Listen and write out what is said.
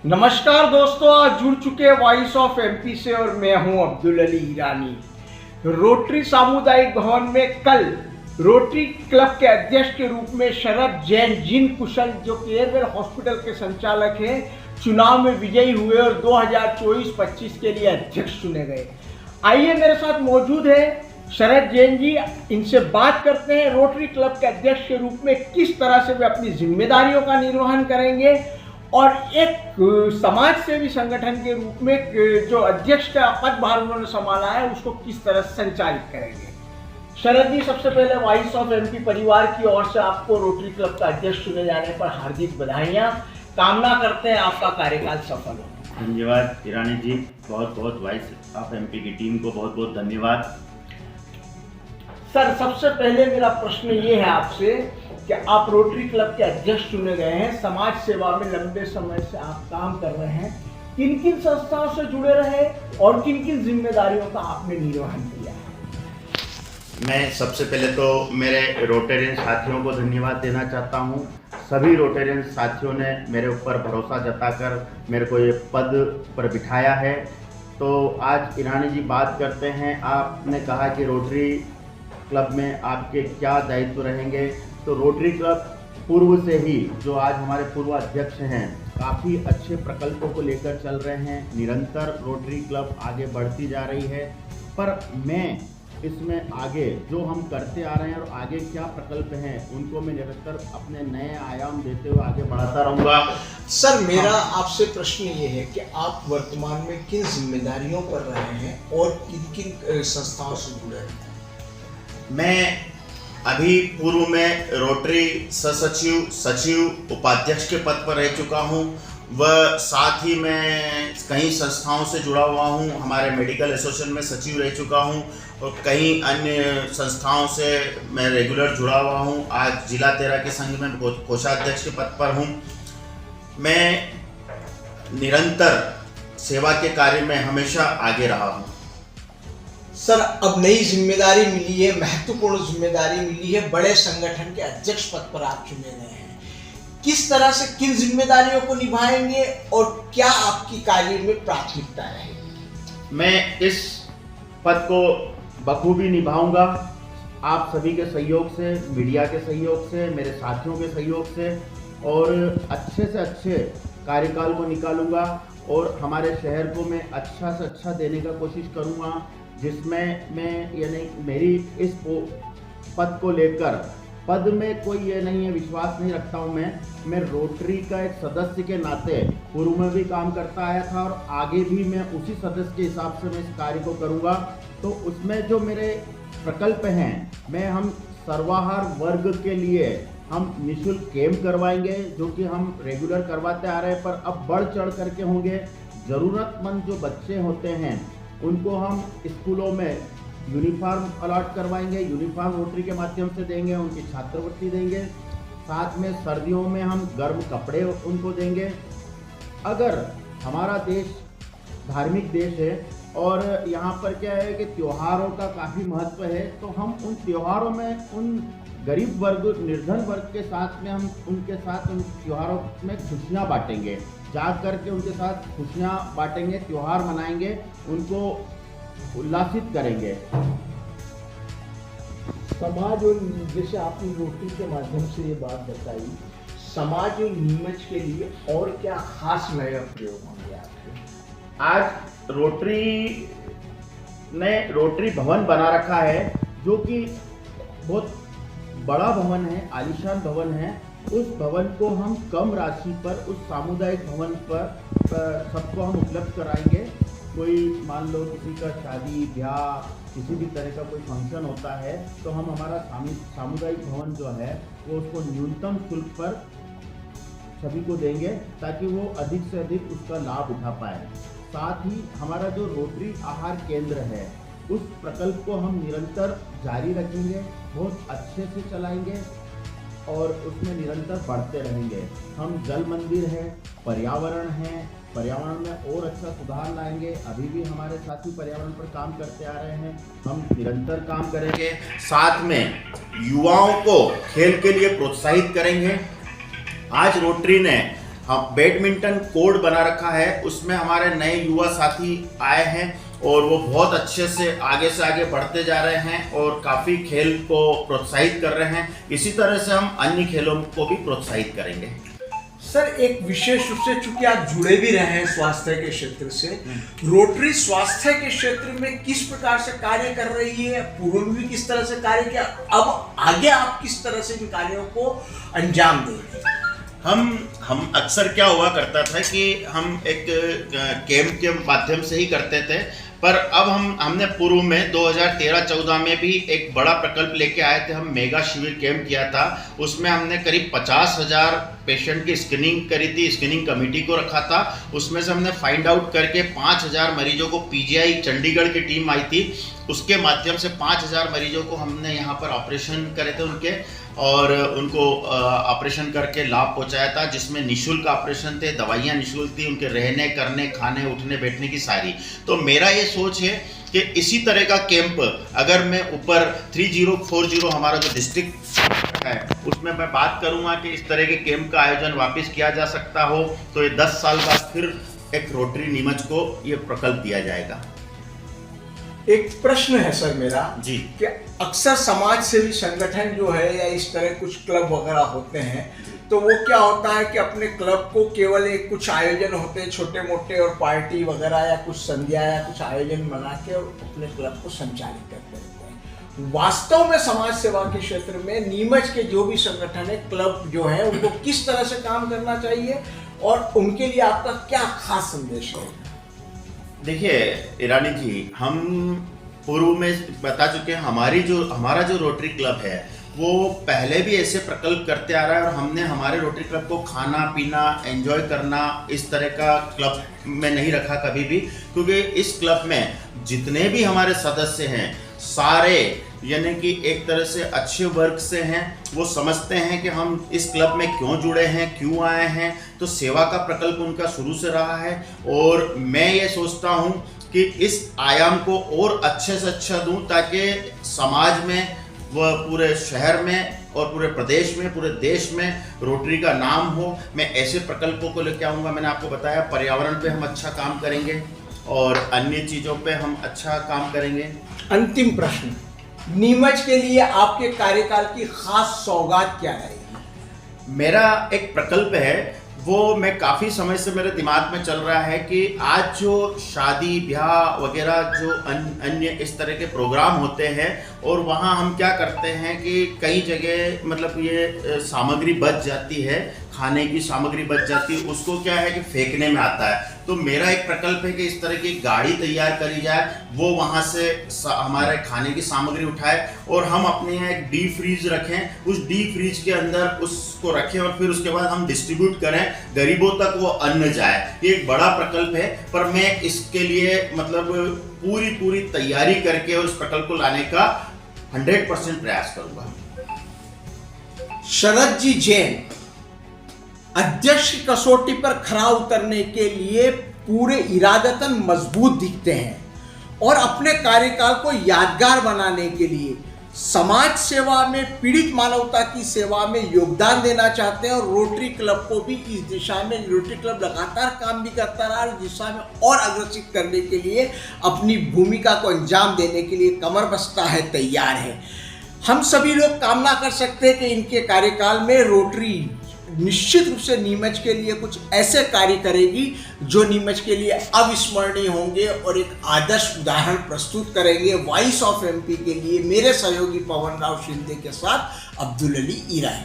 नमस्कार दोस्तों, आज जुड़ चुके वॉइस ऑफ एमपी से और मैं हूं अब्दुल अली ईरानी। रोटरी सामुदायिक भवन में कल रोटरी क्लब के अध्यक्ष के रूप में शरद जैन जिन कुशल, जो केयरवेल हॉस्पिटल के संचालक हैं, चुनाव में विजयी हुए और 2024-25 के लिए अध्यक्ष चुने गए। आइए मेरे साथ मौजूद है शरद जैन जी, इनसे बात करते हैं रोटरी क्लब के अध्यक्ष के रूप में किस तरह से वे अपनी जिम्मेदारियों का निर्वहन करेंगे और एक समाज सेवी संगठन के रूप में जो अध्यक्ष का पदभार उन्होंने संभाला है उसको किस तरह संचालित करेंगे। शरद जी, सबसे पहले वॉइस ऑफ एमपी परिवार की ओर से आपको रोटरी क्लब का अध्यक्ष चुने जाने पर हार्दिक बधाइयाँ। कामना करते हैं आपका कार्यकाल सफल हो। धन्यवाद ईरानी जी, बहुत बहुत वॉइस ऑफ एमपी की टीम को बहुत बहुत धन्यवाद। सर, सबसे पहले मेरा प्रश्न ये है आपसे कि आप रोटरी क्लब के अध्यक्ष चुने गए हैं, समाज सेवा में लंबे समय से आप काम कर रहे हैं, किन किन संस्थाओं से जुड़े रहे और किन किन जिम्मेदारियों का आपने निर्वहन किया है? मैं सबसे पहले तो मेरे रोटेरियन साथियों को धन्यवाद देना चाहता हूं। सभी रोटेरियन साथियों ने मेरे ऊपर भरोसा जताकर मेरे को ये पद पर बिठाया है। तो आज ईरानी जी बात करते हैं, आपने कहा कि रोटरी क्लब में आपके क्या दायित्व रहेंगे। तो रोटरी क्लब पूर्व से ही, जो आज हमारे पूर्व अध्यक्ष हैं, काफ़ी अच्छे प्रकल्पों को लेकर चल रहे हैं। निरंतर रोटरी क्लब आगे बढ़ती जा रही है, पर मैं इसमें आगे जो हम करते आ रहे हैं और आगे क्या प्रकल्प हैं उनको मैं निरंतर अपने नए आयाम देते हुए आगे बढ़ाता रहूँगा। सर, मेरा आपसे प्रश्न ये है कि आप वर्तमान में किन जिम्मेदारियों पर रहे हैं और किन किन संस्थाओं से जुड़े हैं? मैं अभी पूर्व में रोटरी सचिव, उपाध्यक्ष के पद पर रह चुका हूं। वह साथ ही मैं कई संस्थाओं से जुड़ा हुआ हूं। हमारे मेडिकल एसोसिएशन में सचिव रह चुका हूं और कई अन्य संस्थाओं से मैं रेगुलर जुड़ा हुआ हूं। आज जिला तैराकी संघ में कोषाध्यक्ष के पद पर हूं। मैं निरंतर सेवा के कार्य में हमेशा आगे रहा हूं। सर, अब नई जिम्मेदारी मिली है, महत्वपूर्ण जिम्मेदारी मिली है, बड़े संगठन के अध्यक्ष पद पर आप चुने गए हैं। किस तरह से किन जिम्मेदारियों को निभाएंगे और क्या आपकी कार्य में प्राथमिकता रहेगी? मैं इस पद को बखूबी निभाऊंगा। आप सभी के सहयोग से, मीडिया के सहयोग से, मेरे साथियों के सहयोग से, और अच्छे से अच्छे कार्यकाल को निकालूंगा और हमारे शहर को मैं अच्छा से अच्छा देने का कोशिश करूंगा, जिसमें मैं यानी मेरी इस पद को लेकर, पद में कोई ये नहीं है, विश्वास नहीं रखता हूँ। मैं रोटरी का एक सदस्य के नाते पूर्व में भी काम करता आया था और आगे भी मैं उसी सदस्य के हिसाब से मैं इस कार्य को करूँगा। तो उसमें जो मेरे प्रकल्प हैं, हम सर्वाहार वर्ग के लिए हम निःशुल्क कैंप करवाएंगे, जो कि हम रेगुलर करवाते आ रहे हैं, पर अब बढ़ चढ़ करके होंगे। ज़रूरतमंद जो बच्चे होते हैं उनको हम स्कूलों में यूनिफॉर्म अलॉट करवाएंगे, यूनिफॉर्म रोटरी के माध्यम से देंगे, उनकी छात्रवृत्ति देंगे। साथ में सर्दियों में हम गर्म कपड़े उनको देंगे। अगर हमारा देश धार्मिक देश है और यहाँ पर क्या है कि त्योहारों का काफ़ी महत्व है, तो हम उन त्योहारों में उन गरीब वर्ग, निर्धन वर्ग के साथ में हम उनके साथ उन त्योहारों में खुशियाँ बांटेंगे, जा करके उनके साथ खुशियाँ बांटेंगे, त्यौहार मनाएंगे, उनको उल्लासित करेंगे। समाज और जैसे आपने रोटरी के माध्यम से ये बात बताई, समाज और नीमच के लिए और क्या खास नए प्रयोग होंगे आपके? आज रोटरी ने रोटरी भवन बना रखा है, जो कि बहुत बड़ा भवन है, आलीशान भवन है। उस भवन को हम कम राशि पर, उस सामुदायिक भवन पर सबको हम उपलब्ध कराएंगे। कोई मान लो किसी का शादी ब्याह, किसी भी तरह का कोई फंक्शन होता है, तो हम हमारा सामुदायिक भवन जो है वो उसको न्यूनतम शुल्क पर सभी को देंगे, ताकि वो अधिक से अधिक उसका लाभ उठा पाए। साथ ही हमारा जो रोटरी आहार केंद्र है, उस प्रकल्प को हम निरंतर जारी रखेंगे, बहुत अच्छे से चलाएंगे और उसमें निरंतर बढ़ते रहेंगे। हम जल मंदिर है, पर्यावरण है, पर्यावरण में और अच्छा सुधार लाएंगे। अभी भी हमारे साथी पर्यावरण पर काम करते आ रहे हैं, हम निरंतर काम करेंगे। साथ में युवाओं को खेल के लिए प्रोत्साहित करेंगे। आज रोटरी ने हम बैडमिंटन कोड बना रखा है, उसमें हमारे नए युवा साथी आए हैं और वो बहुत अच्छे से आगे बढ़ते जा रहे हैं और काफ़ी खेल को प्रोत्साहित कर रहे हैं। इसी तरह से हम अन्य खेलों को भी प्रोत्साहित करेंगे। सर, एक विशेष रूप से चूंकि आप जुड़े भी रहे हैं स्वास्थ्य के क्षेत्र से, रोटरी स्वास्थ्य के क्षेत्र में किस प्रकार से कार्य कर रही है, पूर्व में भी किस तरह से कार्य किया, अब आगे आप किस तरह से इन कार्यों को अंजाम देंगे? हम अक्सर क्या हुआ करता था कि हम एक कैंप के माध्यम से ही करते थे, पर अब हमने पूर्व में 2013-14 में भी एक बड़ा प्रकल्प लेके आए थे। हम मेगा शिविर कैंप किया था, उसमें हमने करीब 50,000 पेशेंट की स्क्रीनिंग करी थी, स्क्रीनिंग कमेटी को रखा था। उसमें से हमने फाइंड आउट करके 5,000 मरीजों को, पीजीआई चंडीगढ़ की टीम आई थी, उसके माध्यम से 5,000 मरीजों को हमने यहाँ पर ऑपरेशन करे थे उनके, और उनको ऑपरेशन करके लाभ पहुँचाया था, जिसमें निःशुल्क ऑपरेशन थे, दवाइयाँ निःशुल्क थी, उनके रहने करने खाने उठने बैठने की सारी। तो मेरा ये सोच है कि इसी तरह का कैंप अगर मैं ऊपर 3040 हमारा जो डिस्ट्रिक्ट है उसमें मैं बात करूँगा कि इस तरह के कैंप का आयोजन वापस किया जा सकता हो, तो ये 10 साल बाद फिर एक रोटरी नीमच को ये प्रकल्प दिया जाएगा। एक प्रश्न है सर मेरा जी, कि अक्सर समाज सेवी संगठन जो है या इस तरह कुछ क्लब वगैरह होते हैं, तो वो क्या होता है कि अपने क्लब को केवल एक कुछ आयोजन होते हैं छोटे मोटे और पार्टी वगैरह या कुछ संध्या या कुछ आयोजन बना के और अपने क्लब को संचालित करते रहते हैं। वास्तव में समाज सेवा के क्षेत्र में नीमच के जो भी संगठन है, क्लब जो है, उनको किस तरह से काम करना चाहिए और उनके लिए आपका क्या खास संदेश है? देखिए ईरानी जी, हम पूर्व में बता चुके हैं, हमारा जो रोटरी क्लब है वो पहले भी ऐसे प्रकल्प करते आ रहा है, और हमने हमारे रोटरी क्लब को खाना पीना एंजॉय करना इस तरह का क्लब में नहीं रखा कभी भी, क्योंकि इस क्लब में जितने भी हमारे सदस्य हैं सारे यानी कि एक तरह से अच्छे वर्ग से हैं। वो समझते हैं कि हम इस क्लब में क्यों जुड़े हैं, क्यों आए हैं, तो सेवा का प्रकल्प उनका शुरू से रहा है। और मैं ये सोचता हूँ कि इस आयाम को और अच्छे से अच्छा दूं, ताकि समाज में व पूरे शहर में और पूरे प्रदेश में, पूरे देश में रोटरी का नाम हो। मैं ऐसे प्रकल्पों को लेकर आऊँगा। मैंने आपको बताया पर्यावरण पे हम अच्छा काम करेंगे और अन्य चीज़ों पे हम अच्छा काम करेंगे। अंतिम प्रश्न, नीमच के लिए आपके कार्यकाल की खास सौगात क्या रहेगी? मेरा एक प्रकल्प है, वो मैं काफ़ी समय से मेरे दिमाग में चल रहा है कि आज जो शादी ब्याह वगैरह जो अन्य इस तरह के प्रोग्राम होते हैं, और वहाँ हम क्या करते हैं कि कई जगह मतलब ये सामग्री बच जाती है, खाने की सामग्री बच जाती है, उसको क्या है कि फेंकने में आता है। तो मेरा एक प्रकल्प है कि इस तरह की गाड़ी तैयार करी जाए, वो वहाँ से हमारे खाने की सामग्री उठाए और हम अपने यहाँ एक डीप फ्रीज रखें, उस डीप फ्रीज के अंदर उसको रखें और फिर उसके बाद हम डिस्ट्रीब्यूट करें, गरीबों तक वो अन्न जाए। ये एक बड़ा प्रकल्प है, पर मैं इसके लिए मतलब पूरी तैयारी करके उस प्रकल्प को लाने का 100% प्रयास करूंगा। शरद जी जैन अध्यक्ष की कसौटी पर खरा उतरने के लिए पूरे इरादतन मजबूत दिखते हैं और अपने कार्यकाल को यादगार बनाने के लिए समाज सेवा में, पीड़ित मानवता की सेवा में योगदान देना चाहते हैं। और रोटरी क्लब को भी इस दिशा में, रोटरी क्लब लगातार काम भी करता रहा और इस दिशा में और अग्रसित करने के लिए, अपनी भूमिका को अंजाम देने के लिए कमर बस्ता है, तैयार है। हम सभी लोग कामना कर सकते हैं कि इनके कार्यकाल में रोटरी निश्चित रूप से नीमच के लिए कुछ ऐसे कार्य करेगी जो नीमच के लिए अविस्मरणीय होंगे और एक आदर्श उदाहरण प्रस्तुत करेंगे। वॉइस ऑफ एमपी के लिए मेरे सहयोगी पवन राव शिंदे के साथ अब्दुल अली ईरानी।